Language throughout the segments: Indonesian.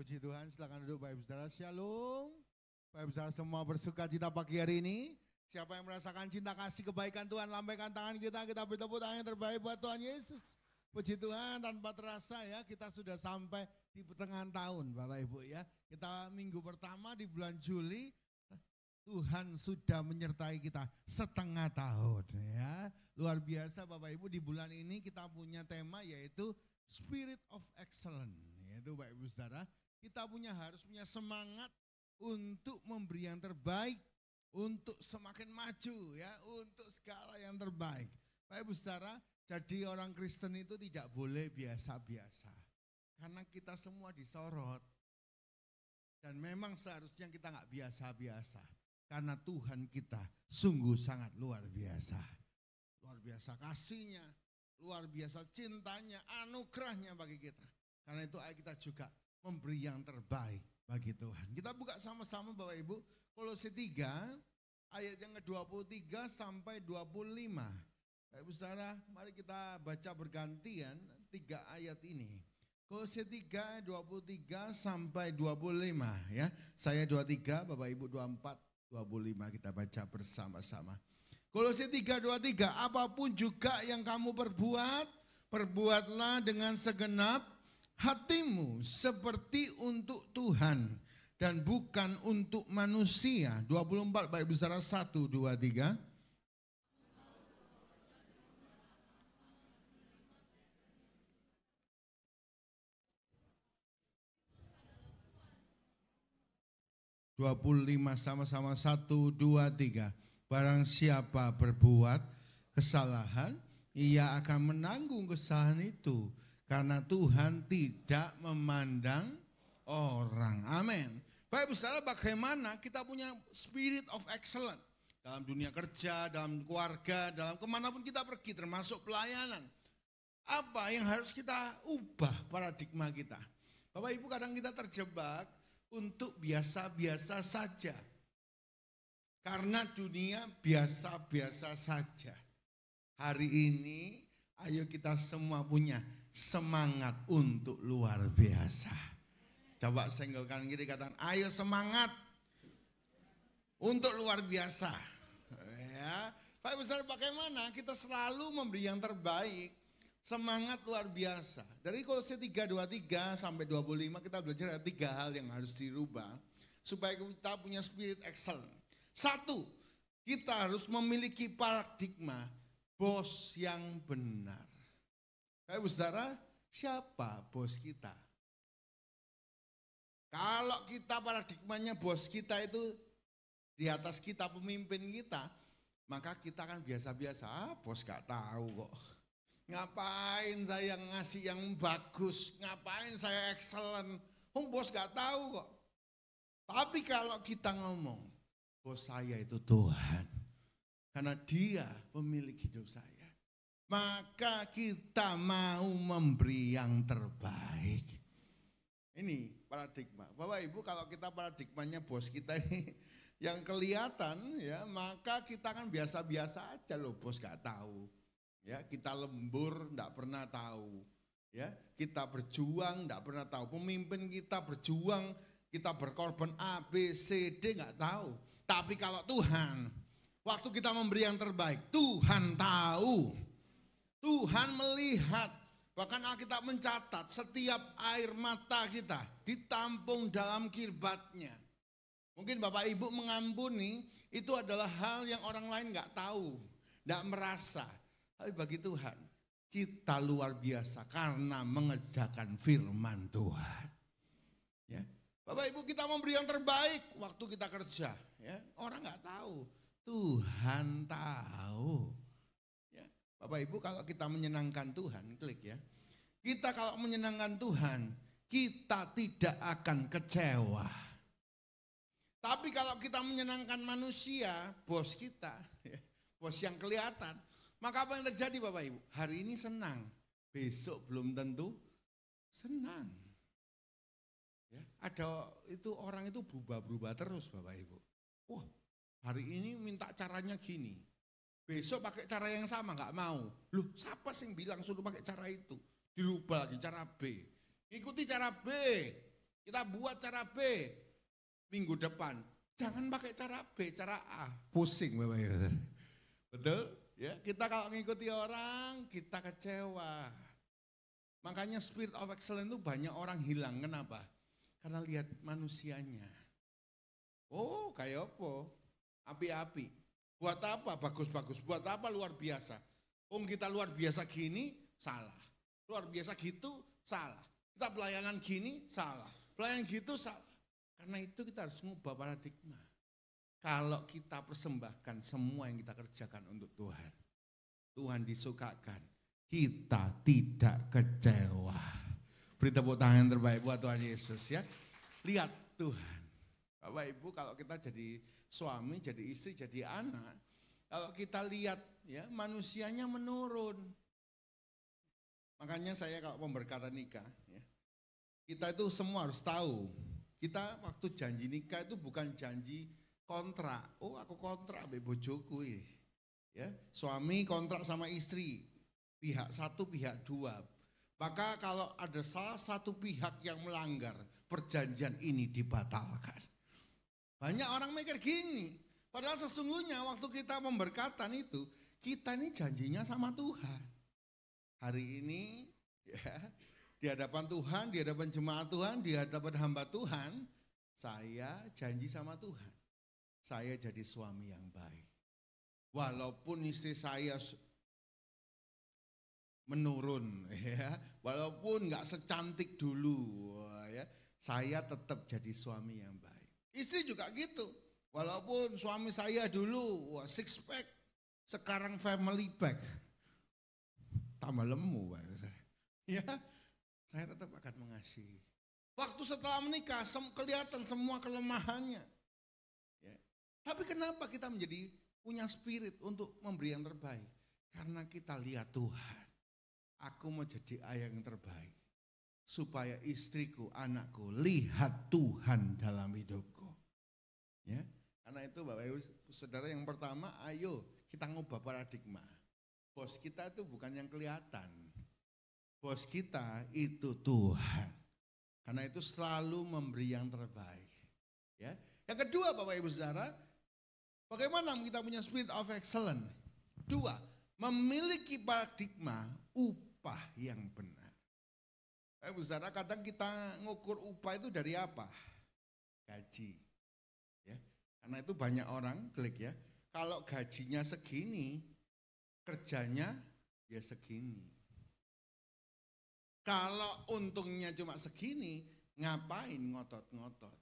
Puji Tuhan, silakan duduk Bapak Ibu Saudara. Shalom. Bapak Ibu Saudara semua bersuka cita pagi hari ini. Siapa yang merasakan cinta kasih kebaikan Tuhan, lambaikan tangan kita bertepuk tangan yang terbaik buat Tuhan Yesus. Puji Tuhan, tanpa terasa ya kita sudah sampai di pertengahan tahun Bapak Ibu ya. Kita minggu pertama di bulan Juli, Tuhan sudah menyertai kita setengah tahun ya. Luar biasa Bapak Ibu, di bulan ini kita punya tema yaitu Spirit of Excellence. Yaitu Bapak Ibu Saudara, kita harus punya semangat untuk memberi yang terbaik, untuk semakin maju ya, untuk segala yang terbaik. Bapak Ibu Saudara, jadi orang Kristen itu tidak boleh biasa-biasa. Karena kita semua disorot. Dan memang seharusnya kita nggak biasa-biasa. Karena Tuhan kita sungguh sangat luar biasa. Luar biasa kasihnya, luar biasa cintanya, anugerahnya bagi kita. Karena itu ayo kita juga memberi yang terbaik bagi Tuhan. Kita buka sama-sama Bapak Ibu, Kolose 3 ayat yang ke-23 sampai 25. Bapak Ibu Saudara, mari kita baca bergantian 3 ayat ini. Kolose 3 23 sampai 25 ya. Saya 23, Bapak Ibu 24, 25 kita baca bersama-sama. Kolose 3:23, apapun juga yang kamu perbuat, perbuatlah dengan segenap hatimu seperti untuk Tuhan dan bukan untuk manusia. 24 Bapak Ibu Saudara 1, 2, 3. Sama-sama 1, 2, 3. Barang siapa berbuat kesalahan, ia akan menanggung kesalahan itu. Karena Tuhan tidak memandang orang. Amin. Bapak Ibu Saudara, bagaimana kita punya spirit of excellence dalam dunia kerja, dalam keluarga, dalam kemanapun kita pergi, termasuk pelayanan. Apa yang harus kita ubah paradigma kita? Bapak Ibu, kadang kita terjebak untuk biasa-biasa saja. Karena dunia biasa-biasa saja. Hari ini ayo kita semua punya semangat untuk luar biasa. Coba senggol kanan kiri katakan, ayo semangat untuk luar biasa. Ya, Pak Besar, bagaimana kita selalu memberi yang terbaik, semangat luar biasa. Dari Kolose 3:23 sampai 25 kita belajar ada 3 hal yang harus dirubah supaya kita punya spirit excellent. 1, kita harus memiliki paradigma bos yang benar. Bapak Ibu Saudara, siapa bos kita? Kalau kita paradigmanya bos kita itu di atas kita, pemimpin kita, maka kita kan biasa-biasa, bos gak tahu kok. Ngapain saya ngasih yang bagus, ngapain saya excellent, bos gak tahu kok. Tapi kalau kita ngomong, bos saya itu Tuhan, karena dia pemilik hidup saya, maka kita mau memberi yang terbaik. Ini paradigma. Bapak Ibu, kalau kita paradigmanya bos kita ini yang kelihatan ya, maka kita kan biasa-biasa aja loh, bos gak tahu. Ya, kita lembur enggak pernah tahu. Ya, kita berjuang enggak pernah tahu. Pemimpin kita berjuang, kita berkorban A, B, C, D enggak tahu. Tapi kalau Tuhan, waktu kita memberi yang terbaik, Tuhan tahu. Tuhan melihat, bahkan Alkitab mencatat setiap air mata kita ditampung dalam kirbatnya. Mungkin Bapak Ibu mengampuni, itu adalah hal yang orang lain enggak tahu, enggak merasa. Tapi bagi Tuhan, kita luar biasa karena mengerjakan firman Tuhan. Ya. Bapak Ibu, kita memberi yang terbaik waktu kita kerja. Ya. Orang nggak tahu, Tuhan tahu. Ya. Bapak Ibu, kalau kita menyenangkan Tuhan, klik ya. Kita kalau menyenangkan Tuhan, kita tidak akan kecewa. Tapi kalau kita menyenangkan manusia, bos kita, ya, bos yang kelihatan, maka apa yang terjadi Bapak Ibu? Hari ini senang, besok belum tentu senang. Ya, ada itu orang itu berubah-berubah terus Bapak Ibu. Wah, hari ini minta caranya gini, besok pakai cara yang sama nggak mau. Loh, siapa sih yang bilang suruh pakai cara itu? Dirubah lagi cara B. Ikuti cara B. Kita kita buat cara B minggu depan. Jangan pakai cara B, cara A. Pusing Bapak Ibu. Betul? Ya, kita kalau ngikuti orang, kita kecewa. Makanya spirit of excellence itu banyak orang hilang. Kenapa? Karena lihat manusianya. Oh, kayak apa? Api-api. Buat apa? Bagus-bagus. Buat apa luar biasa? Kita luar biasa gini, salah. Luar biasa gitu, salah. Kita pelayanan gini, salah. Pelayanan gitu, salah. Karena itu kita harus mengubah paradigma. Kalau kita persembahkan semua yang kita kerjakan untuk Tuhan, Tuhan disukakan, kita tidak kecewa. Beri tepuk tangan terbaik buat Tuhan Yesus ya. Lihat Tuhan. Bapak Ibu, kalau kita jadi suami, jadi istri, jadi anak, kalau kita lihat ya manusianya menurun. Makanya saya kalau pemberkatan nikah, ya, kita itu semua harus tahu. Kita waktu janji nikah itu bukan janji kontrak. Oh aku kontrak sama bojoku ya. Suami kontrak sama istri, pihak satu, pihak dua. Maka kalau ada salah satu pihak yang melanggar, perjanjian ini dibatalkan. Banyak orang mikir gini, padahal sesungguhnya waktu kita pemberkatan itu, kita ini janjinya sama Tuhan. Hari ini ya, di hadapan Tuhan, di hadapan jemaat Tuhan, di hadapan hamba Tuhan, saya janji sama Tuhan. Saya jadi suami yang baik. Walaupun istri saya menurun, ya, walaupun nggak secantik dulu, ya, saya tetap jadi suami yang baik. Istri juga gitu. Walaupun suami saya dulu six pack, sekarang family pack, tambah lemu, ya, saya tetap akan mengasihi. Waktu setelah menikah kelihatan semua kelemahannya. Ya. Tapi kenapa kita menjadi punya spirit untuk memberi yang terbaik? Karena kita lihat Tuhan. Aku mau jadi ayah yang terbaik. Supaya istriku, anakku lihat Tuhan dalam hidupku. Ya. Karena itu Bapak Ibu Saudara, yang pertama, ayo kita ngubah paradigma. Bos kita itu bukan yang kelihatan. Bos kita itu Tuhan. Karena itu selalu memberi yang terbaik. Ya. Yang kedua Bapak Ibu Saudara, bagaimana kita punya spirit of excellence? Dua, memiliki paradigma upah yang benar. Bapak Ibu Saudara, kadang kita ngukur upah itu dari apa? Gaji. Ya. Karena itu banyak orang klik ya, kalau gajinya segini, kerjanya ya segini. Kalau untungnya cuma segini, ngapain ngotot-ngotot?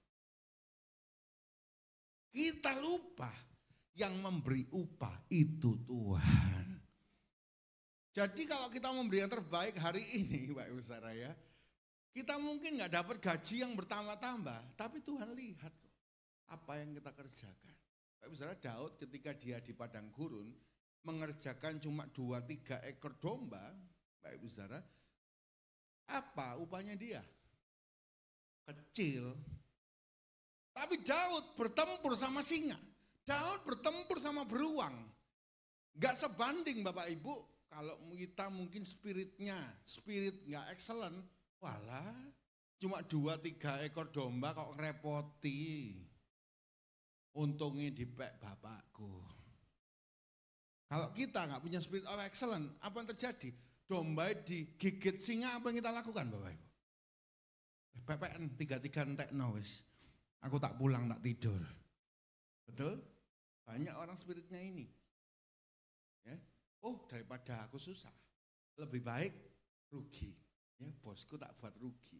Kita lupa yang memberi upah itu Tuhan. Jadi kalau kita memberi yang terbaik hari ini, Pak Saudara ya, kita mungkin nggak dapat gaji yang bertambah-tambah, tapi Tuhan lihat apa yang kita kerjakan. Pak Saudara, Daud ketika dia di padang gurun mengerjakan cuma 2-3 ekor domba, Pak Saudara, apa upahnya dia? Kecil. Tapi Daud bertempur sama singa. Daud bertempur sama beruang. Gak sebanding Bapak Ibu. Kalau kita mungkin spirit gak excellent. Walah, cuma 2-3 ekor domba kok ngerepoti. Untungnya dipek bapakku. Kalau kita gak punya spirit of excellence, apa yang terjadi? Domba digigit singa, apa yang kita lakukan Bapak Ibu? PPN 3 entek wis. Aku tak pulang, tak tidur. Betul? Banyak orang spiritnya ini. Ya. Oh, daripada aku susah, lebih baik rugi. Ya, bosku tak buat rugi.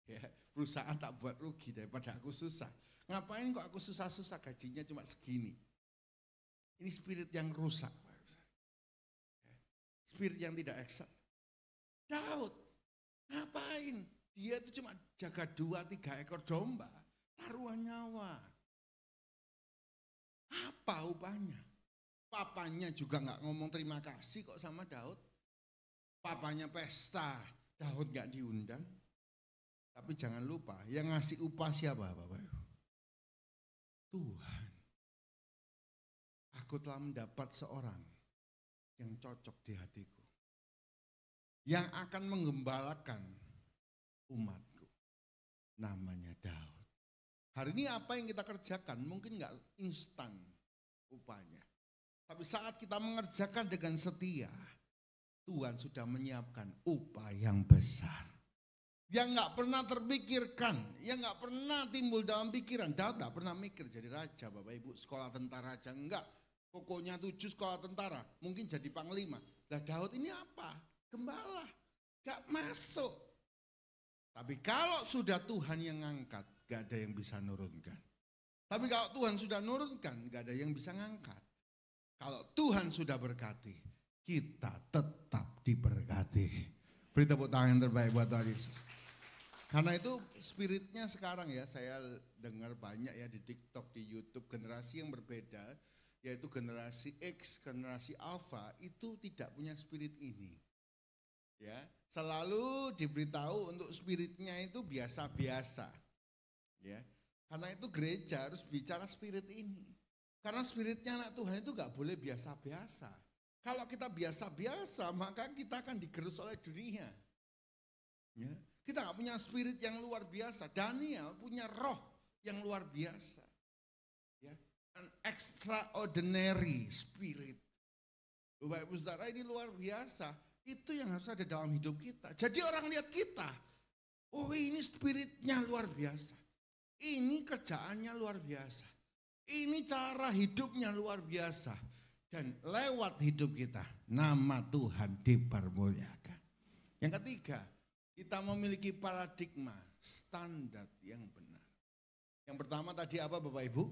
Ya, perusahaan tak buat rugi daripada aku susah. Ngapain kok aku susah-susah, gajinya cuma segini. Ini spirit yang rusak. Spirit yang tidak excel. Daud, ngapain? Dia itu cuma jaga 2-3 ekor domba, taruhan nyawa. Apa upahnya? Papanya juga nggak ngomong terima kasih kok sama Daud. Papanya pesta, Daud nggak diundang. Tapi jangan lupa, yang ngasih upah siapa Bapak Ibu? Tuhan. Aku telah mendapat seorang yang cocok di hatiku, yang akan menggembalakan umatku. namanya Daud. Hari ini apa yang kita kerjakan mungkin enggak instan upahnya. Tapi saat kita mengerjakan dengan setia, Tuhan sudah menyiapkan upah yang besar. Yang enggak pernah terpikirkan, yang enggak pernah timbul dalam pikiran. Daud enggak pernah mikir jadi raja, Bapak Ibu, sekolah tentara aja enggak. Pokoknya 7 sekolah tentara, mungkin jadi panglima. Lah Daud ini apa? Gembala, enggak masuk. Tapi kalau sudah Tuhan yang ngangkat, enggak ada yang bisa nurunkan. Tapi kalau Tuhan sudah nurunkan, enggak ada yang bisa ngangkat. Kalau Tuhan sudah berkati, kita tetap diberkati. Beri tepuk tangan yang terbaik buat Tuhan Yesus. Karena itu spiritnya sekarang ya, saya dengar banyak ya di TikTok, di YouTube, generasi yang berbeda, yaitu generasi X, generasi Alpha, itu tidak punya spirit ini. Ya, selalu diberitahu untuk spiritnya itu biasa-biasa. Ya, karena itu gereja harus bicara spirit ini. Karena spiritnya anak Tuhan itu gak boleh biasa-biasa. Kalau kita biasa-biasa, maka kita akan digerus oleh dunia. Ya, kita gak punya spirit yang luar biasa. Daniel punya roh yang luar biasa. Ya, an extraordinary spirit. Bapak Ibu Saudara, ini luar biasa. Itu yang harus ada dalam hidup kita. Jadi orang lihat kita, oh ini spiritnya luar biasa. Ini kerjaannya luar biasa. Ini cara hidupnya luar biasa. Dan lewat hidup kita, nama Tuhan dipermuliakan. Yang ketiga, kita memiliki paradigma, standar yang benar. Yang pertama tadi apa Bapak Ibu?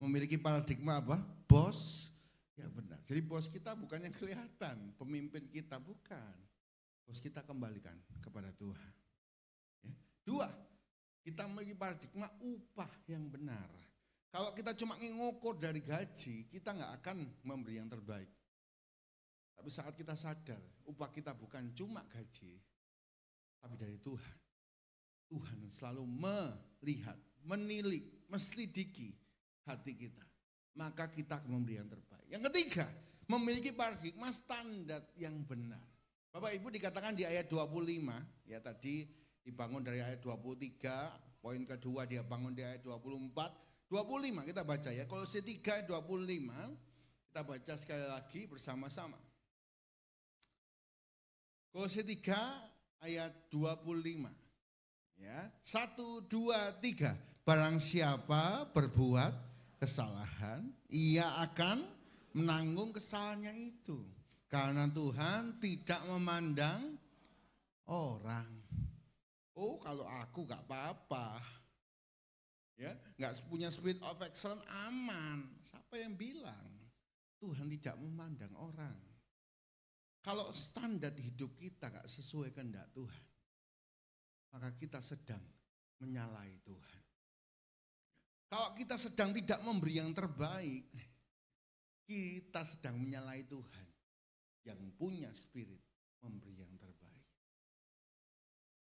Memiliki paradigma apa? Bos yang benar. Jadi bos kita bukan yang kelihatan, pemimpin kita bukan. Bos kita kembalikan kepada Tuhan. Ya. 2, kita memiliki paradigma upah yang benar. Kalau kita cuma ngukur dari gaji, kita nggak akan memberi yang terbaik. Tapi saat kita sadar, upah kita bukan cuma gaji, tapi dari Tuhan. Tuhan selalu melihat, menilik, meselidiki hati kita. Maka kita akan memberi yang terbaik. Yang ketiga, memiliki paradigma standar yang benar. Bapak Ibu dikatakan di ayat 25, ya tadi dibangun dari ayat 23, poin kedua dia bangun di ayat 24, 25 kita baca ya, Kolose 3 ayat 25, kita baca sekali lagi bersama-sama. Kolose 3 ayat 25. Ya, 1, 2, 3. Barang siapa berbuat kesalahan, ia akan menanggung kesalahannya itu. Karena Tuhan tidak memandang orang. Oh, kalau aku gak apa-apa. Ya, nggak punya spirit of excellence aman. Siapa yang bilang? Tuhan tidak memandang orang. Kalau standar hidup kita nggak sesuai kehendak Tuhan, maka kita sedang menyalahi Tuhan. Kalau kita sedang tidak memberi yang terbaik, kita sedang menyalahi Tuhan yang punya spirit memberi yang terbaik.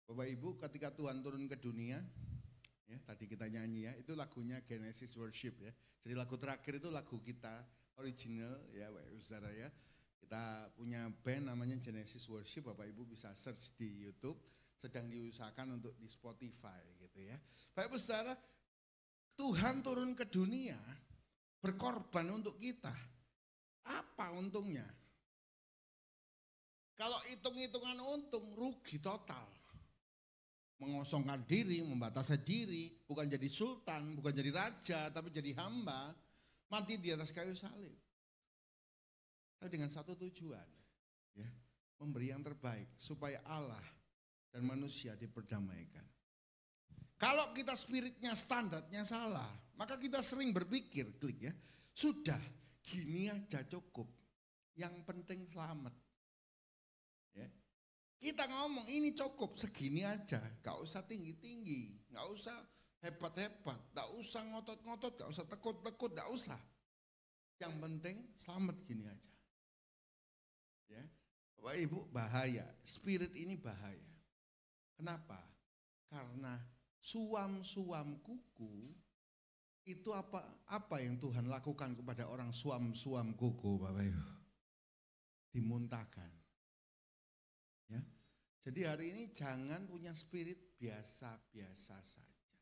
Bapak Ibu, ketika Tuhan turun ke dunia, ya, tadi kita nyanyi ya, itu lagunya Genesis Worship ya. Jadi lagu terakhir itu lagu kita original ya, saudara ya. Kita punya band namanya Genesis Worship, Bapak Ibu bisa search di YouTube. Sedang diusahakan untuk di Spotify gitu ya. Bapak Ibu saudara, Tuhan turun ke dunia berkorban untuk kita. Apa untungnya? Kalau hitung-hitungan untung, rugi total. Mengosongkan diri, membatasi diri, bukan jadi sultan, bukan jadi raja, tapi jadi hamba, mati di atas kayu salib. Tapi dengan satu tujuan, ya, memberi yang terbaik supaya Allah dan manusia diperdamaikan. Kalau kita spiritnya standarnya salah, maka kita sering berpikir, klik ya, sudah gini aja cukup, yang penting selamat. Ya. Kita ngomong ini cukup segini aja, gak usah tinggi-tinggi, gak usah hebat-hebat, gak usah ngotot-ngotot, gak usah tekut-tekut, gak usah. Yang penting selamat gini aja. Ya, Bapak Ibu bahaya, spirit ini bahaya. Kenapa? Karena suam-suam kuku itu apa yang Tuhan lakukan kepada orang suam-suam kuku, Bapak Ibu? Dimuntahkan. Ya. Jadi hari ini jangan punya spirit biasa-biasa saja.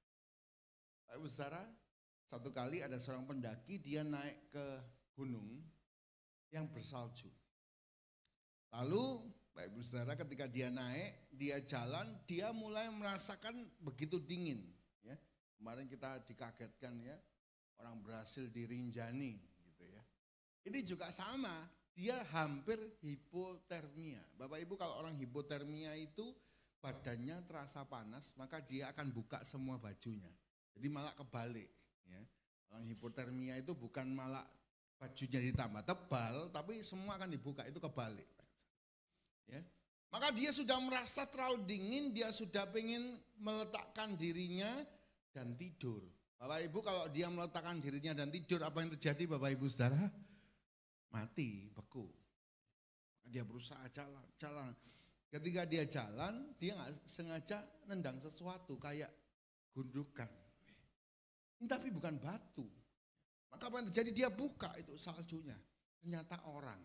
Pak Ibu Saudara, satu kali ada seorang pendaki, dia naik ke gunung yang bersalju. Lalu Pak Ibu Saudara, ketika dia naik, dia jalan, dia mulai merasakan begitu dingin. Ya. Kemarin kita dikagetkan ya, orang berhasil di Rinjani gitu ya. Ini juga sama. Dia hampir hipotermia. Bapak Ibu, kalau orang hipotermia itu badannya terasa panas, maka dia akan buka semua bajunya. Jadi malah kebalik. Ya. Orang hipotermia itu bukan malah bajunya ditambah tebal, tapi semua akan dibuka, itu kebalik. Ya. Maka dia sudah merasa terlalu dingin, dia sudah ingin meletakkan dirinya dan tidur. Bapak Ibu, kalau dia meletakkan dirinya dan tidur, apa yang terjadi Bapak Ibu Saudara? Mati, beku. Dia berusaha jalan. Ketika dia jalan, dia nggak sengaja nendang sesuatu kayak gundukan. Tapi bukan batu. Maka apa yang terjadi? Dia buka itu saljunya. Ternyata orang.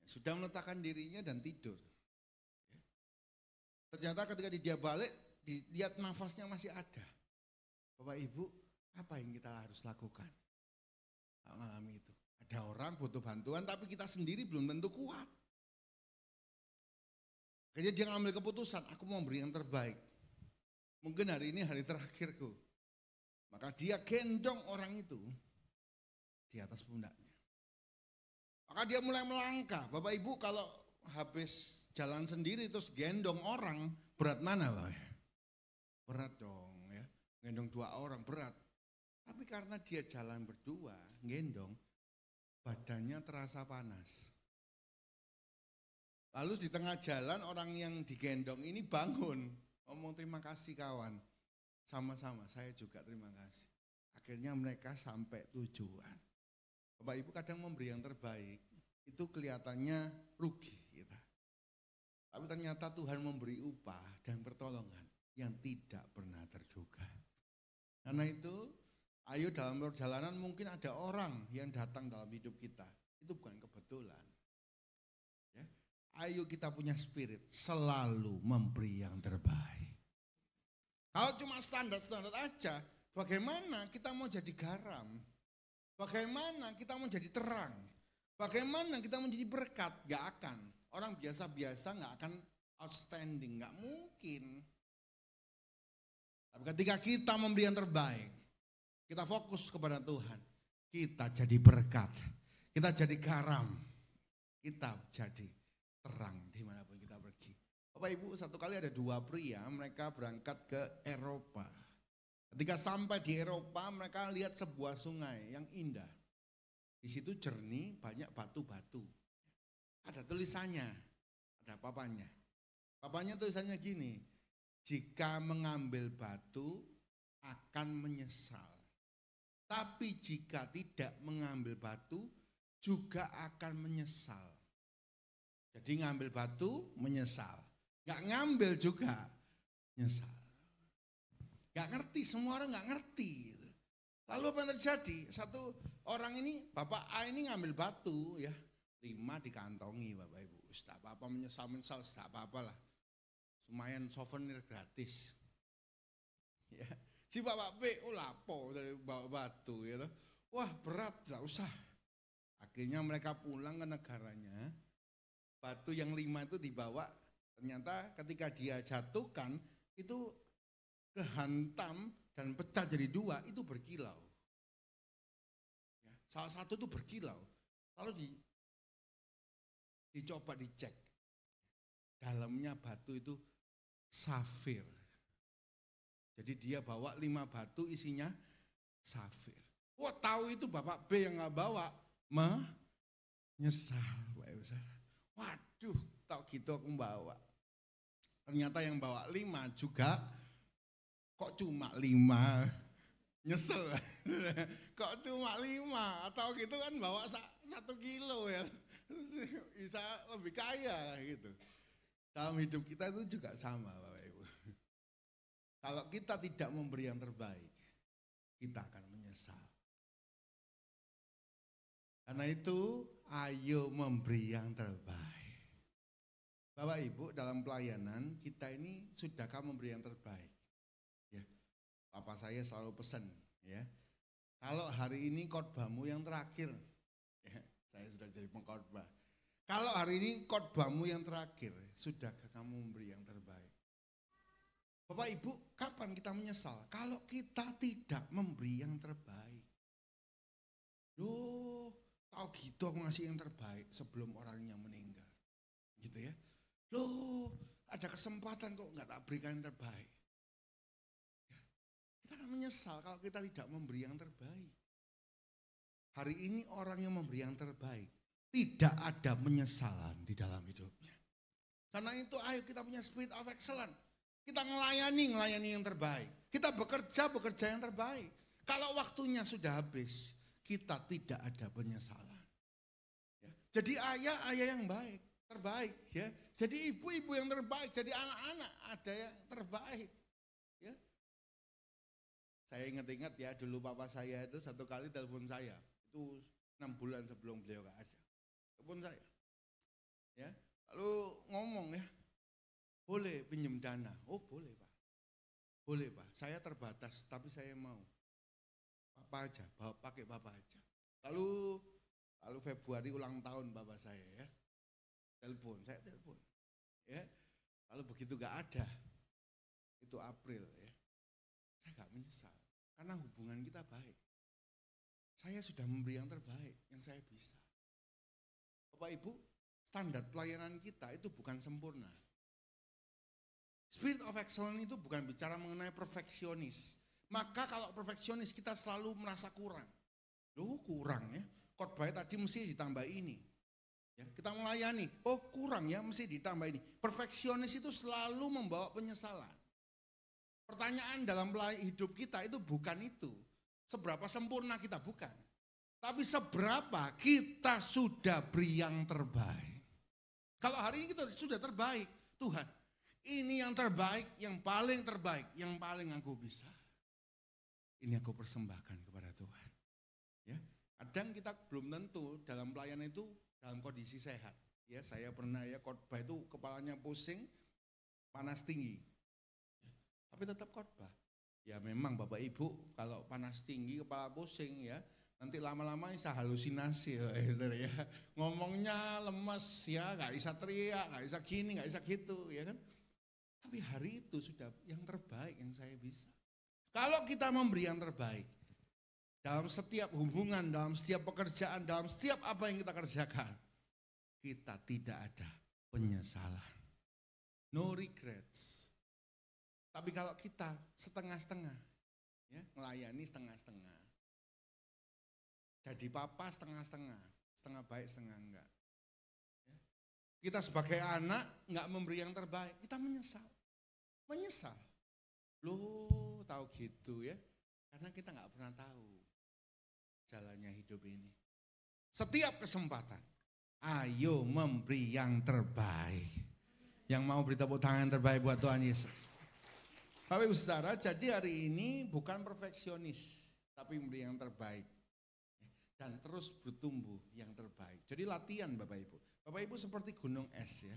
Sudah meletakkan dirinya dan tidur. Ternyata ketika dia balik, dilihat nafasnya masih ada. Bapak Ibu, apa yang kita harus lakukan? Mengalami itu. Ada orang butuh bantuan tapi kita sendiri belum tentu kuat. Akhirnya dia ngambil keputusan, aku mau beri yang terbaik. Mungkin hari ini hari terakhirku. Maka dia gendong orang itu di atas pundaknya. Maka dia mulai melangkah. Bapak Ibu, kalau habis jalan sendiri terus gendong orang, berat mana Pak? Berat dong ya. Gendong 2 orang berat. Tapi karena dia jalan berdua, gendong, badannya terasa panas. Lalu di tengah jalan orang yang digendong ini bangun. Ngomong terima kasih kawan. Sama-sama, saya juga terima kasih. Akhirnya mereka sampai tujuan. Bapak Ibu, kadang memberi yang terbaik, itu kelihatannya rugi kita. Tapi ternyata Tuhan memberi upah dan pertolongan yang tidak pernah terduga. Karena itu, ayo dalam perjalanan mungkin ada orang yang datang dalam hidup kita. Itu bukan kebetulan. Ya. Ayo kita punya spirit selalu memberi yang terbaik. Kalau cuma standar-standar aja, bagaimana kita mau jadi garam? Bagaimana kita mau jadi terang? Bagaimana kita mau jadi berkat? Gak akan. Orang biasa-biasa gak akan outstanding, gak mungkin. Tapi ketika kita memberi yang terbaik, kita fokus kepada Tuhan, kita jadi berkat, kita jadi garam, kita jadi terang dimanapun kita pergi. Bapak Ibu, satu kali ada 2 pria, mereka berangkat ke Eropa. Ketika sampai di Eropa, mereka lihat sebuah sungai yang indah. Di situ jernih, banyak batu-batu. Ada tulisannya, ada papanya. Papanya tulisannya gini, jika mengambil batu akan menyesal. Tapi jika tidak mengambil batu juga akan menyesal. Jadi ngambil batu menyesal. Gak ngambil juga menyesal. Gak ngerti, semua orang gak ngerti. Lalu apa yang terjadi? Satu orang ini, Bapak A ini ngambil batu ya. 5 dikantongi Bapak Ibu. Tak apa-apa menyesal-menyesal, tak apa-apa lah. Lumayan souvenir gratis. Ya. Si Bapak B, lapo dari bawa batu ya. Wah berat, gak usah. Akhirnya mereka pulang ke negaranya. Batu yang 5 itu dibawa, ternyata ketika dia jatuhkan itu kehantam dan pecah jadi 2, itu berkilau. Ya, salah satu itu berkilau. Lalu dicoba dicek. Dalamnya batu itu safir. Jadi dia bawa 5 batu isinya safir. Wah tahu itu Bapak B yang gak bawa, menyesal. Waduh, tahu gitu aku bawa. Ternyata yang bawa 5 juga, kok cuma 5, nyesel. Kok cuma 5, atau gitu kan bawa 1 kilo ya. Bisa lebih kaya gitu. Dalam hidup kita itu juga sama Bapak Ibu. Kalau kita tidak memberi yang terbaik, kita akan menyesal. Karena itu, ayo memberi yang terbaik. Bapak Ibu, dalam pelayanan kita ini sudahkah memberi yang terbaik? Ya, Papa saya selalu pesan, ya. Kalau hari ini khotbahmu yang terakhir, ya, saya sudah jadi pengkhotbah. Kalau hari ini khotbahmu yang terakhir, sudahkah kamu memberi yang terbaik? Bapak Ibu, kapan kita menyesal? Kalau kita tidak memberi yang terbaik. Loh, tahu gitu aku ngasih yang terbaik sebelum orangnya meninggal. Gitu ya. Loh, ada kesempatan kok nggak tak berikan yang terbaik. Ya, kita akan menyesal kalau kita tidak memberi yang terbaik. Hari ini orang yang memberi yang terbaik, tidak ada penyesalan di dalam hidupnya. Karena itu ayo kita punya spirit of excellence. Kita melayani yang terbaik. Kita bekerja yang terbaik. Kalau waktunya sudah habis, kita tidak ada penyesalan. Ya. Jadi ayah yang baik, terbaik. Ya. Jadi ibu-ibu yang terbaik, jadi anak-anak ada yang terbaik. Ya. Saya ingat-ingat ya dulu papa saya itu satu kali telepon saya. Itu 6 bulan sebelum beliau gak ada. Telepon saya. Ya. Lalu ngomong ya. Boleh pinjam dana? Oh boleh Pak. Boleh Pak, saya terbatas tapi saya mau. Papa aja, pakai Papa aja. Lalu Februari ulang tahun Bapak saya ya. Saya telepon. Ya. Lalu begitu gak ada. Itu April ya. Saya gak menyesal. Karena hubungan kita baik. Saya sudah memberi yang terbaik yang saya bisa. Bapak Ibu, standar pelayanan kita itu bukan sempurna. Spirit of excellence itu bukan bicara mengenai perfeksionis. Maka kalau perfeksionis kita selalu merasa kurang. Loh kurang ya, khotbahnya tadi mesti ditambah ini. Ya, kita melayani, oh kurang ya mesti ditambah ini. Perfeksionis itu selalu membawa penyesalan. Pertanyaan dalam hidup kita itu bukan itu. Seberapa sempurna kita bukan. Tapi seberapa kita sudah beri yang terbaik. Kalau hari ini kita sudah terbaik, Tuhan. Ini yang terbaik, yang paling terbaik, yang paling aku bisa. Ini aku persembahkan kepada Tuhan. Ya, kadang kita belum tentu dalam pelayanan itu dalam kondisi sehat. Ya, saya pernah ya khotbah itu kepalanya pusing, panas tinggi. Ya, tapi tetap khotbah. Ya memang Bapak Ibu kalau panas tinggi, kepala pusing ya, nanti lama-lama bisa halusinasi ya. Ngomongnya lemes ya, gak bisa teriak, gak bisa gini, gak bisa gitu ya kan. Tapi hari itu sudah yang terbaik yang saya bisa. Kalau kita memberi yang terbaik, dalam setiap hubungan, dalam setiap pekerjaan, dalam setiap apa yang kita kerjakan, kita tidak ada penyesalan. No regrets. Tapi kalau kita setengah-setengah, ya, melayani setengah-setengah. Jadi papa setengah-setengah, setengah baik, setengah enggak. Ya. Kita sebagai anak enggak memberi yang terbaik, kita menyesal. Menyesal. Loh, tahu gitu ya. Karena kita enggak pernah tahu jalannya hidup ini. Setiap kesempatan, ayo memberi yang terbaik. Yang mau beri tepuk tangan yang terbaik buat Tuhan Yesus. Bapak Ibu Saudara, jadi hari ini bukan perfeksionis, tapi memberi yang terbaik. Dan terus bertumbuh yang terbaik. Jadi latihan Bapak Ibu. Bapak Ibu seperti gunung es ya.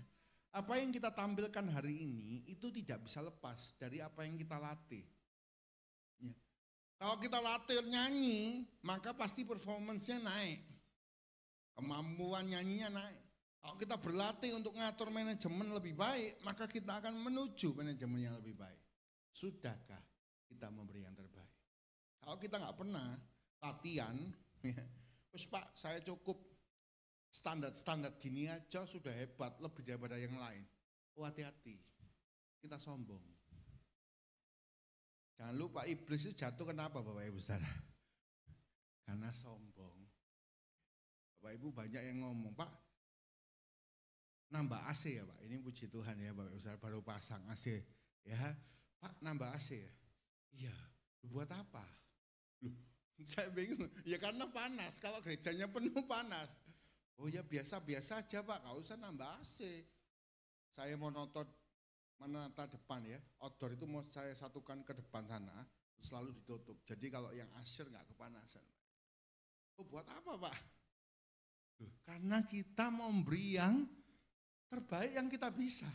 Apa yang kita tampilkan hari ini itu tidak bisa lepas dari apa yang kita latih. Ya. Kalau kita latih nyanyi, maka pasti performance-nya naik. Kemampuan nyanyinya naik. Kalau kita berlatih untuk ngatur manajemen lebih baik, maka kita akan menuju manajemen yang lebih baik. Sudahkah kita memberi yang terbaik? Kalau kita nggak pernah latihan, ya, terus Pak saya cukup standar gini aja sudah hebat, lebih daripada yang lain. Oh hati-hati, kita sombong. Jangan lupa iblis itu jatuh kenapa Bapak Ibu Saudara? Karena sombong. Bapak Ibu banyak yang ngomong, Pak nambah AC ya Pak, ini puji Tuhan ya Bapak Ibu Saudara baru pasang AC ya. Pak nambah AC ya? Iya, buat apa? Loh, saya bingung, ya karena panas, kalau gerejanya penuh panas. Oh ya biasa-biasa aja Pak, gak usah nambah AC. Saya mau menata depan ya, outdoor itu mau saya satukan ke depan sana, selalu ditutup. Jadi kalau yang asyir gak kepanasan. Oh buat apa Pak? Loh, karena kita mau beri yang terbaik yang kita bisa.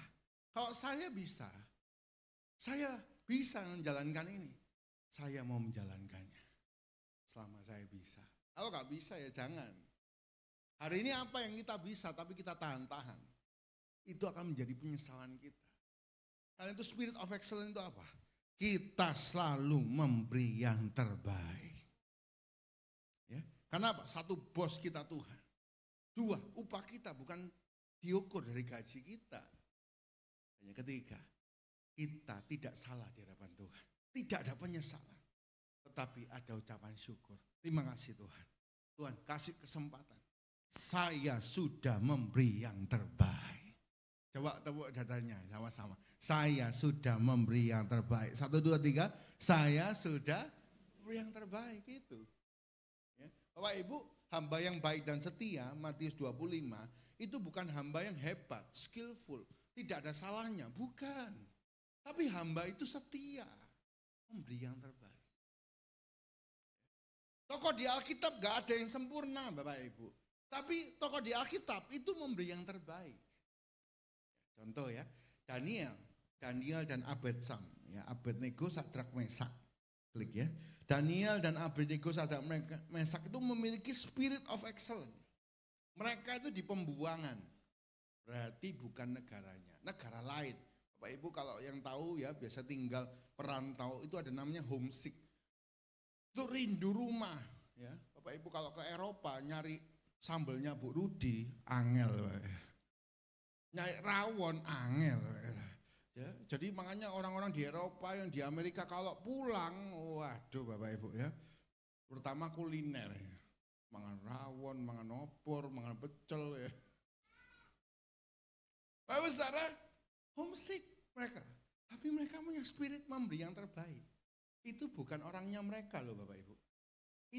Kalau saya bisa menjalankan ini. Saya mau menjalankannya selama saya bisa. Kalau nggak bisa ya jangan. Hari ini apa yang kita bisa tapi kita tahan-tahan. Itu akan menjadi penyesalan kita. Karena itu spirit of excellence itu apa? Kita selalu memberi yang terbaik. Ya. Karena apa? Satu, bos kita Tuhan. Dua, upah kita bukan diukur dari gaji kita. Dan yang ketiga, kita tidak salah di hadapan Tuhan. Tidak ada penyesalan. Tetapi ada ucapan syukur. Terima kasih Tuhan. Tuhan kasih kesempatan. Saya sudah memberi yang terbaik. Coba tepuk dadanya sama-sama. Saya sudah memberi yang terbaik. 1, 2, 3. Saya sudah memberi yang terbaik itu. Ya. Bapak Ibu, hamba yang baik dan setia, Matius 25, itu bukan hamba yang hebat, skillful. Tidak ada salahnya, bukan. Tapi hamba itu setia, memberi yang terbaik. Tokoh di Alkitab gak ada yang sempurna Bapak Ibu. Tapi tokoh di Alkitab itu memberi yang terbaik. Contoh ya, Daniel dan Abednego, ya, Abednego, Sadrak, Mesak. Klik ya. Daniel dan Abednego, Sadrak, Mesak itu memiliki spirit of excellence. Mereka itu di pembuangan. Berarti bukan negaranya, negara lain. Bapak Ibu kalau yang tahu ya, biasa tinggal perantau itu ada namanya homesick. Itu rindu rumah ya. Bapak Ibu kalau ke Eropa nyari sambelnya Bu Rudi, angel. Nyari rawon, angel. Ya, jadi makanya orang-orang di Eropa yang di Amerika kalau pulang, waduh Bapak Ibu ya. Terutama kuliner ya. Mangan rawon, mangan opor, mangan pecel ya. Bapak Ibu saudara, homesick mereka. Tapi mereka punya spirit memberi yang terbaik. Itu bukan orangnya mereka loh Bapak Ibu.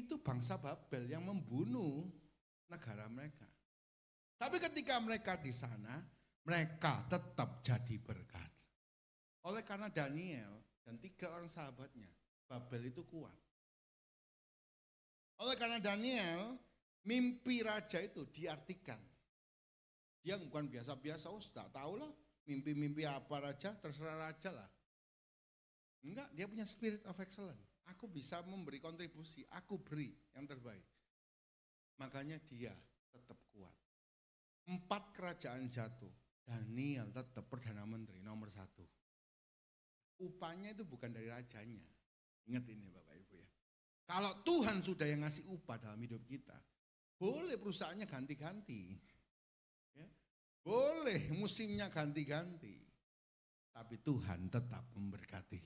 Itu bangsa Babel yang membunuh negara mereka. Tapi ketika mereka di sana, mereka tetap jadi berkat. Oleh karena Daniel dan 3 orang sahabatnya, Babel itu kuat. Oleh karena Daniel, mimpi raja itu diartikan. Dia bukan biasa-biasa, tak tahu lah mimpi-mimpi apa raja, terserah raja lah. Enggak, dia punya spirit of excellence. Aku bisa memberi kontribusi, aku beri yang terbaik. Makanya dia tetap kuat. 4 kerajaan jatuh, Daniel tetap Perdana Menteri nomor 1. Upahnya itu bukan dari rajanya. Ingat ini Bapak Ibu ya. Kalau Tuhan sudah yang ngasih upah dalam hidup kita, boleh perusahaannya ganti-ganti. Ya. Boleh musimnya ganti-ganti. Tapi Tuhan tetap memberkati.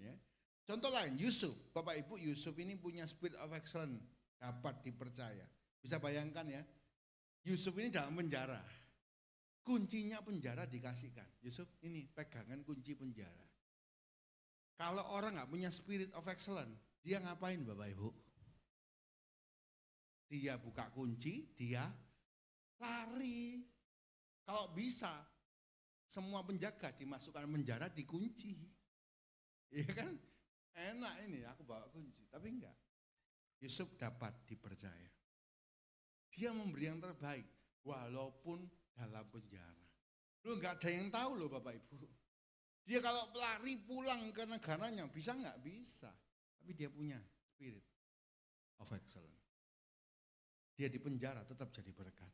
Ya. Contoh lain, Yusuf. Bapak Ibu, Yusuf ini punya spirit of excellence. Dapat dipercaya. Bisa bayangkan ya. Yusuf ini dalam penjara. Kuncinya penjara dikasihkan. Yusuf ini pegangan kunci penjara. Kalau orang gak punya spirit of excellence, dia ngapain Bapak Ibu? Dia buka kunci, dia lari. Kalau bisa, semua penjaga dimasukkan penjara dikunci. Iya kan? Enak ini, aku bawa kunci. Tapi enggak. Yusuf dapat dipercaya. Dia memberi yang terbaik, walaupun dalam penjara. Lu enggak ada yang tahu loh Bapak Ibu. Dia kalau lari pulang ke negaranya, bisa enggak? Bisa. Tapi dia punya spirit of excellence. Dia di penjara tetap jadi berkat.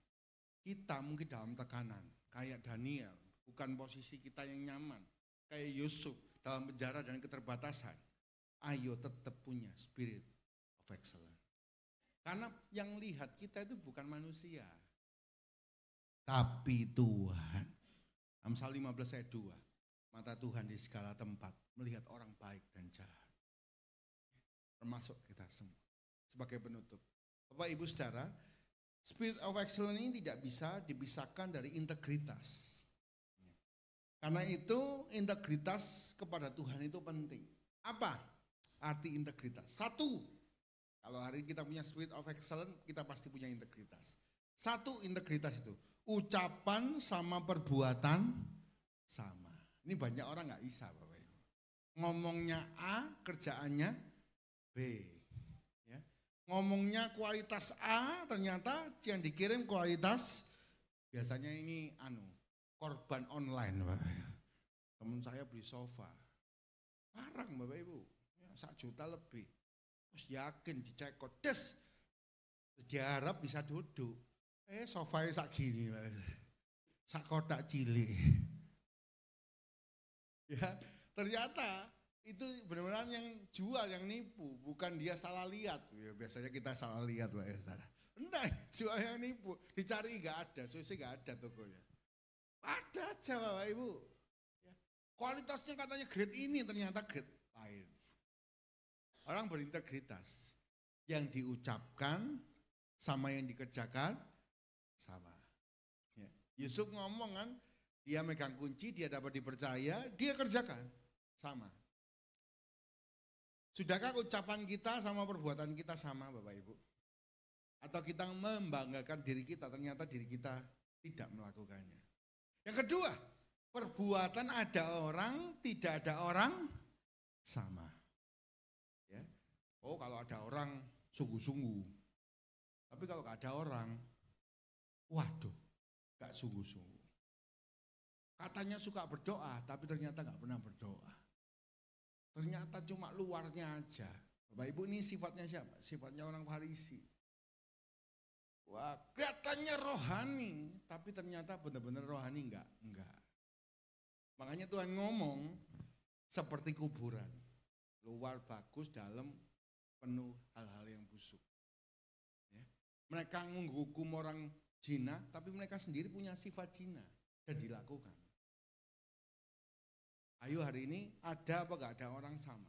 Kita mungkin dalam tekanan, kayak Daniel, bukan posisi kita yang nyaman. Kayak Yusuf dalam penjara dan keterbatasan. Ayo tetap punya spirit of excellence. Karena yang lihat kita itu bukan manusia. Tapi Tuhan. Amsal 15 ayat 2. Mata Tuhan di segala tempat melihat orang baik dan jahat. Termasuk kita semua. Sebagai penutup. Bapak Ibu Saudara, spirit of excellence ini tidak bisa dipisahkan dari integritas. Karena itu integritas kepada Tuhan itu penting. Apa arti integritas? 1, kalau hari ini kita punya spirit of excellence, kita pasti punya integritas. 1, integritas itu ucapan sama perbuatan sama. Ini banyak orang gak bisa Bapak Ibu. Ngomongnya A, kerjaannya B. Ya. Ngomongnya kualitas A, ternyata yang dikirim kualitas biasanya ini korban online, Pak. Teman saya beli sofa, larang Bapak Ibu, ya, 1 juta lebih. Terus yakin dicek kodes, diharap bisa duduk. Sofanya sak gini, Pak. Sak kotak cilik. Ya, ternyata itu benar-benar yang jual, yang nipu, bukan dia salah lihat. Ya, biasanya kita salah lihat, Pak ya, saudara. Enggak, jual yang nipu, dicari nggak ada, sosial nggak ada tokonya. Ada aja Bapak Ibu. Ya. Kualitasnya katanya grade ini, ternyata grade lain. Orang berintegritas, yang diucapkan sama yang dikerjakan sama. Ya. Yusuf ngomong kan, dia megang kunci, dia dapat dipercaya, dia kerjakan sama. Sudahkah ucapan kita sama perbuatan kita sama Bapak Ibu? Atau kita membanggakan diri kita, ternyata diri kita tidak melakukannya. Yang kedua, perbuatan ada orang, tidak ada orang, sama. Ya. Oh kalau ada orang, sungguh-sungguh. Tapi kalau gak ada orang, waduh, gak sungguh-sungguh. Katanya suka berdoa, tapi ternyata gak pernah berdoa. Ternyata cuma luarnya aja. Bapak Ibu ini sifatnya siapa? Sifatnya orang Farisi. Wah, kelihatannya rohani, tapi ternyata benar-benar rohani enggak. Makanya Tuhan ngomong seperti kuburan. Luar bagus, dalam penuh hal-hal yang busuk. Ya. Mereka menghukum orang zina, tapi mereka sendiri punya sifat zina dan dilakukan. Ayo hari ini ada apa enggak ada orang sama.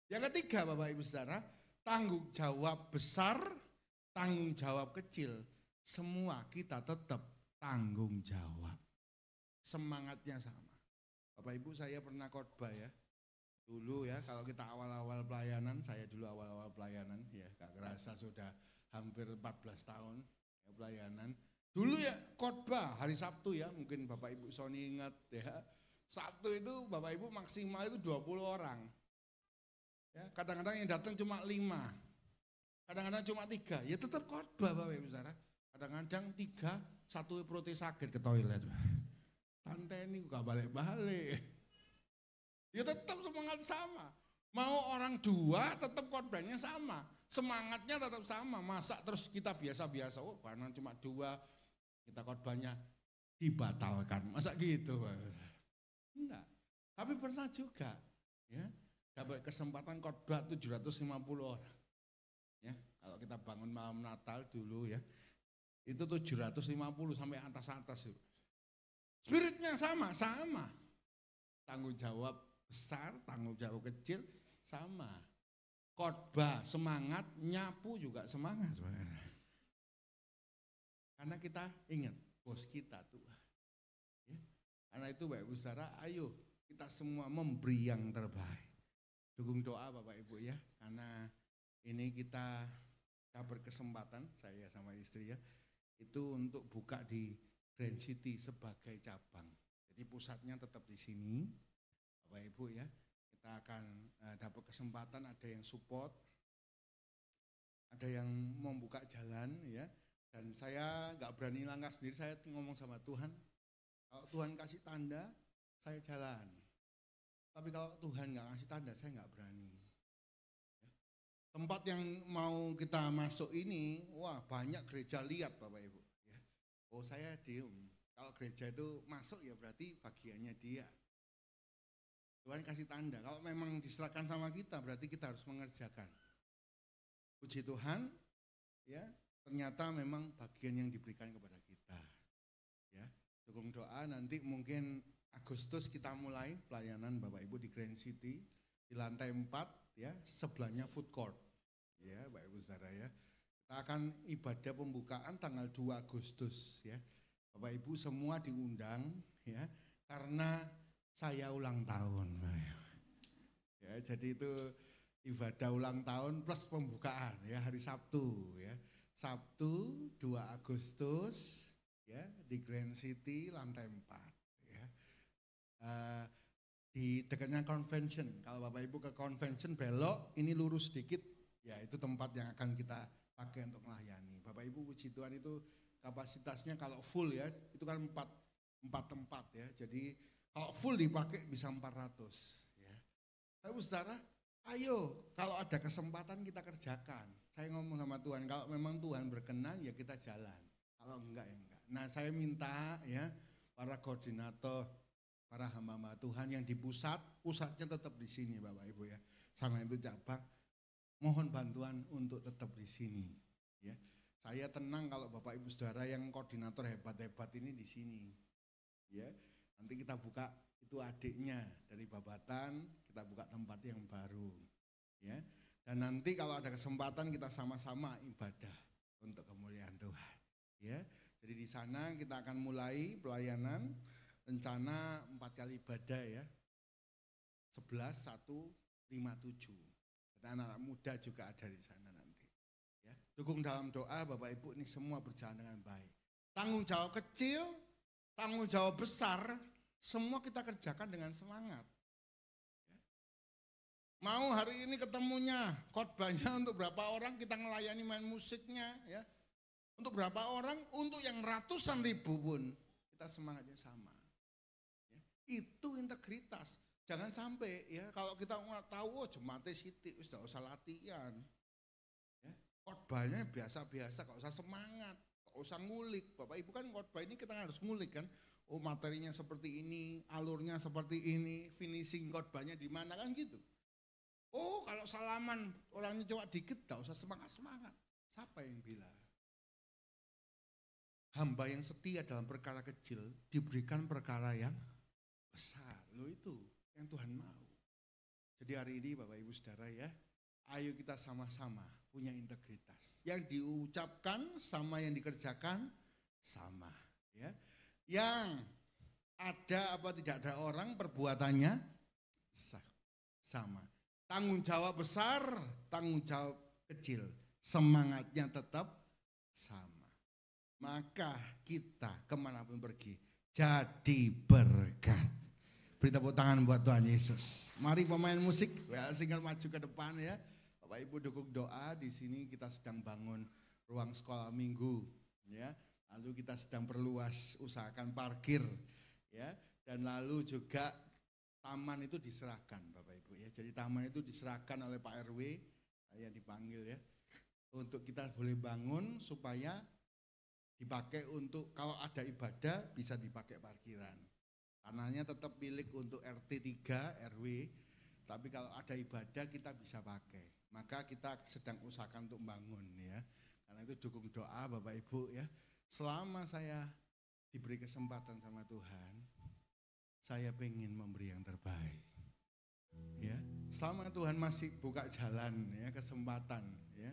Yang ketiga Bapak Ibu Saudara, tanggung jawab besar, tanggung jawab kecil, semua kita tetap tanggung jawab. Semangatnya sama. Bapak Ibu saya pernah khotbah ya. Dulu ya kalau kita awal-awal pelayanan, saya dulu awal-awal pelayanan ya gak kerasa sudah hampir 14 tahun ya, pelayanan. Dulu ya khotbah hari Sabtu ya, mungkin Bapak Ibu Sony ingat ya. Sabtu itu Bapak Ibu maksimal itu 20 orang. Ya, kadang-kadang yang datang cuma 5. Kadang-kadang cuma 3, ya tetap khotbah Bapak Ibu Saudara. Kadang-kadang 3, 1 protes sakit ke toilet. Tante ini gak balik-balik. Ya tetap semangat sama. Mau orang 2 tetap khotbahnya sama. Semangatnya tetap sama. Masa terus kita biasa-biasa, oh karena cuma 2 kita khotbahnya dibatalkan. Masa gitu Bapak? Enggak. Tapi pernah juga ya dapat kesempatan khotbah 750 orang. Ya, kalau kita bangun malam Natal dulu ya, itu 750 sampai atas-atas. Spiritnya sama. Tanggung jawab besar, tanggung jawab kecil sama. Khotbah semangat, nyapu juga semangat. Karena kita ingat bos kita Tuhan. Ya, karena itu Bapak Ibu Saudara, ayo kita semua memberi yang terbaik. Dukung doa Bapak Ibu ya, karena ini kita dapat kesempatan, saya sama istri ya, itu untuk buka di Grand City sebagai cabang. Jadi pusatnya tetap di sini, Bapak Ibu ya. Kita akan dapat kesempatan, ada yang support, ada yang membuka jalan ya. Dan saya nggak berani langkah sendiri, saya ngomong sama Tuhan, kalau Tuhan kasih tanda, saya jalan. Tapi kalau Tuhan nggak ngasih tanda, saya nggak berani. Tempat yang mau kita masuk ini, wah banyak gereja lihat Bapak Ibu. Ya. Oh saya diem, kalau gereja itu masuk ya berarti bagiannya dia. Tuhan kasih tanda, kalau memang diserahkan sama kita berarti kita harus mengerjakan. Puji Tuhan, ya ternyata memang bagian yang diberikan kepada kita. Ya, dukung doa nanti mungkin Agustus kita mulai pelayanan Bapak Ibu di Grand City di lantai 4 ya, sebelahnya food court. Ya, Bapak Ibu Saudara ya. Kita akan ibadah pembukaan tanggal 2 Agustus ya. Bapak Ibu semua diundang ya, karena saya ulang tahun. Ya, jadi itu ibadah ulang tahun plus pembukaan ya hari Sabtu ya. Sabtu 2 Agustus ya di Grand City lantai 4 ya. Di dekatnya convention. Kalau Bapak Ibu ke convention belok, ini lurus sedikit, ya itu tempat yang akan kita pakai untuk melayani. Bapak Ibu puji Tuhan itu kapasitasnya kalau full ya, itu kan 4 tempat ya. Jadi kalau full dipakai bisa 400 ya. Tapi saudara, ayo kalau ada kesempatan kita kerjakan. Saya ngomong sama Tuhan, kalau memang Tuhan berkenan ya kita jalan. Kalau enggak ya enggak. Nah saya minta ya para koordinator, para hamba-hamba Tuhan yang di pusatnya tetap di sini Bapak Ibu ya. Sana itu cabang, mohon bantuan untuk tetap di sini ya. Saya tenang kalau Bapak Ibu Saudara yang koordinator hebat-hebat ini di sini ya. Nanti kita buka itu adiknya dari Babatan, kita buka tempat yang baru ya. Dan nanti kalau ada kesempatan kita sama-sama ibadah untuk kemuliaan Tuhan ya. Jadi di sana kita akan mulai pelayanan, rencana 4 kali ibadah ya. 11, 1, 5, 7. Dan anak-anak muda juga ada di sana nanti. Ya, dukung dalam doa Bapak Ibu ini semua berjalan dengan baik. Tanggung jawab kecil, tanggung jawab besar, semua kita kerjakan dengan semangat. Ya. Mau hari ini ketemunya, khotbahnya untuk berapa orang kita ngelayani main musiknya ya. Untuk berapa orang, untuk yang ratusan ribu pun kita semangatnya sama. Ya. Itu integritas. Jangan sampai ya kalau kita tahu jemaatnya Siti, sudah usah latihan. Ya, khotbahnya biasa-biasa, gak usah semangat, gak usah ngulik. Bapak Ibu kan khotbah ini kita harus ngulik kan. Oh materinya seperti ini, alurnya seperti ini, finishing khotbahnya di mana kan gitu. Oh kalau salaman orangnya cuma dikit, gak usah semangat-semangat. Siapa yang bilang? Hamba yang setia dalam perkara kecil diberikan perkara yang besar. Loh itu yang Tuhan mau. Jadi hari ini Bapak Ibu Saudara ya, ayo kita sama-sama punya integritas. Yang diucapkan sama yang dikerjakan sama ya. Yang ada apa tidak ada orang perbuatannya sama. Tanggung jawab besar, tanggung jawab kecil, semangatnya tetap sama. Maka kita kemanapun pergi jadi berkat. Beri tepuk tangan buat Tuhan Yesus. Mari pemain musik, single maju ke depan ya. Bapak Ibu dukung doa, di sini kita sedang bangun ruang sekolah minggu ya. Lalu kita sedang perluas, usahakan parkir ya. Dan lalu juga taman itu diserahkan Bapak Ibu ya. Jadi taman itu diserahkan oleh Pak RW, saya dipanggil ya. Untuk kita boleh bangun supaya dipakai untuk kalau ada ibadah bisa dipakai parkiran. Tanahnya tetap milik untuk RT 3 RW, tapi kalau ada ibadah kita bisa pakai. Maka kita sedang usahakan untuk bangun ya. Karena itu dukung doa Bapak Ibu ya. Selama saya diberi kesempatan sama Tuhan, saya pengen memberi yang terbaik. Ya, selama Tuhan masih buka jalan ya, kesempatan ya.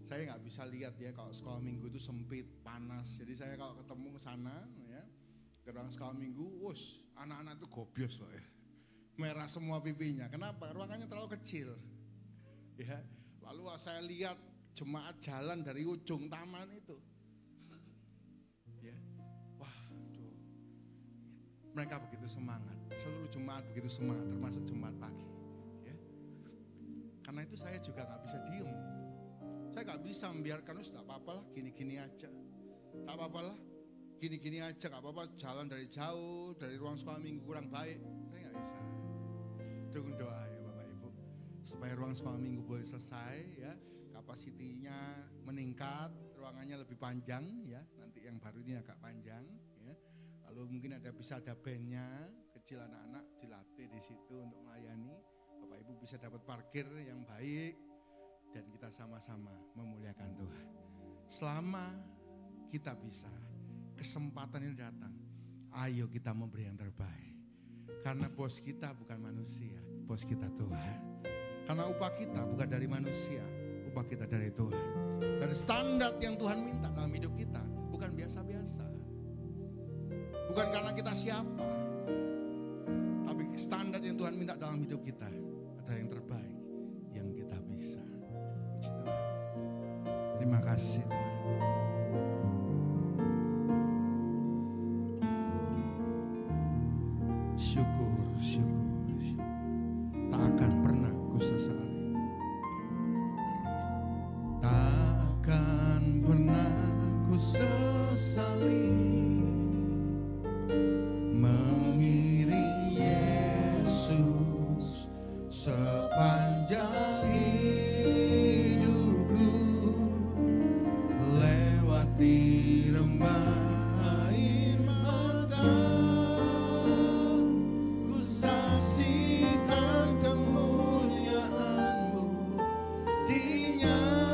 Saya nggak bisa lihat ya kalau sekolah minggu itu sempit, panas. Jadi saya kalau ketemu ke sana ya, ke ruang sekolah minggu, anak-anak itu gobios loh ya. Merah semua pipinya. Kenapa? Ruangannya terlalu kecil. Ya. Lalu saya lihat jemaat jalan dari ujung taman itu. Ya. Waduh. Mereka begitu semangat. Seluruh jemaat begitu semangat, termasuk jemaat pagi. Ya. Karena itu saya juga gak bisa diem. Saya gak bisa membiarkan, tak apa-apa lah, gini-gini aja. Tak apa-apa lah. Gini-gini aja, gak apa-apa jalan dari jauh, dari ruang sekolah minggu kurang baik. Saya gak bisa. Dukung doa ya Bapak Ibu. Supaya ruang sekolah minggu boleh selesai ya. Kapasitinya meningkat, ruangannya lebih panjang ya. Nanti yang baru ini agak panjang ya. Lalu mungkin bisa ada bandnya, kecil anak-anak dilatih di situ untuk melayani. Bapak Ibu bisa dapat parkir yang baik. Dan kita sama-sama memuliakan Tuhan. Selama kita bisa, kesempatan ini datang, ayo kita memberi yang terbaik. Karena bos kita bukan manusia, bos kita Tuhan. Karena upah kita bukan dari manusia, upah kita dari Tuhan. Dan standar yang Tuhan minta dalam hidup kita bukan biasa-biasa. Bukan karena kita siapa, tapi standar yang Tuhan minta dalam hidup kita ada yang terbaik yang kita bisa. Puji Tuhan. Terima kasih Tuhan. Syukur, syukur, syukur. Tak akan pernah ku sesali. Tak akan pernah ku sesali. sepanjang hidupku, lewati rembah air mata, ku saksikan kemuliaan-Mu dinyatakan.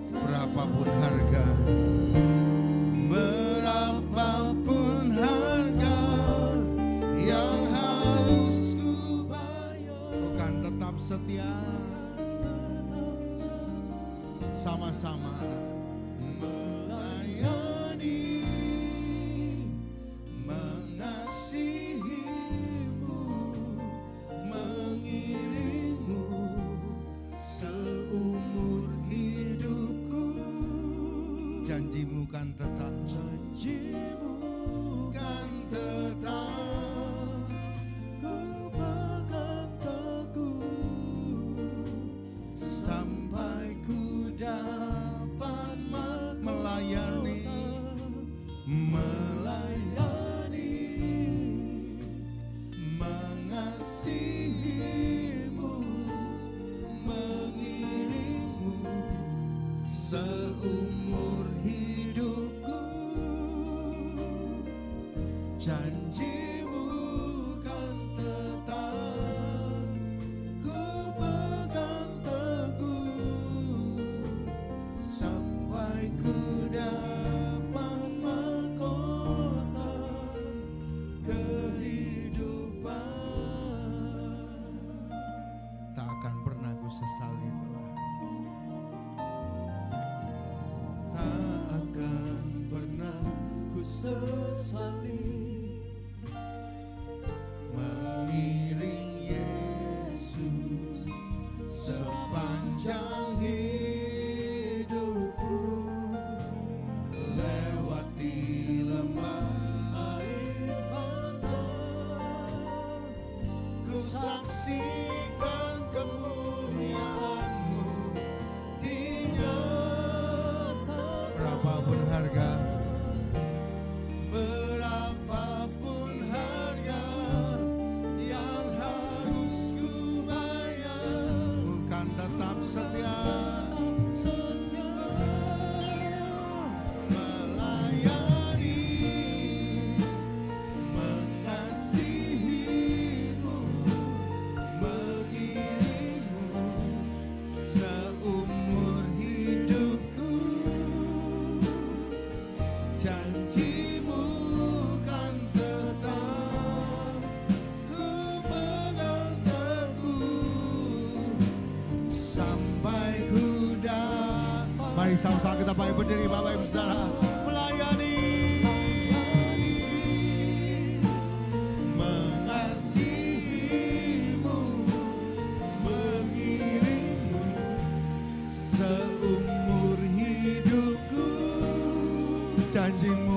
Berapapun harga, berapapun harga yang harus ku bayar, Kau kan tetap setia. Sama-sama melayani, mengasihi-Mu, mengiring-Mu seumur hidupku. Janji-Mu kan tetap, janji-Mu kan tetap, ku pegang teguh sampai ku dapat melayani, mengasihi-Mu, mengiring-Mu seumur hidupku. Janji-Mu kan tetap, ku pegang teguh sampai ku dapat mahkota kehidupan. Tak akan pernah ku sesali Tuhan, tak akan pernah ku sesali mengiring Yesus sepanjang hidupku, lewati lembah air mata, ku saksikan kemuliaan-Mu dinyatakan. Berapapun harga, berapapun harga yang harus ku bayar, bukan tetap setia, melayani, mengasihi-Mu, mengiring-Mu seumur hidupku. Janji-Mu kan tetap, ku pegang teguh sampai ku dapat. Mari sama-sama kita pakai berdiri Bapak Ibu Saudara, melayani, mengasihi-Mu, mengiring-Mu seumur hidupku. Janji-Mu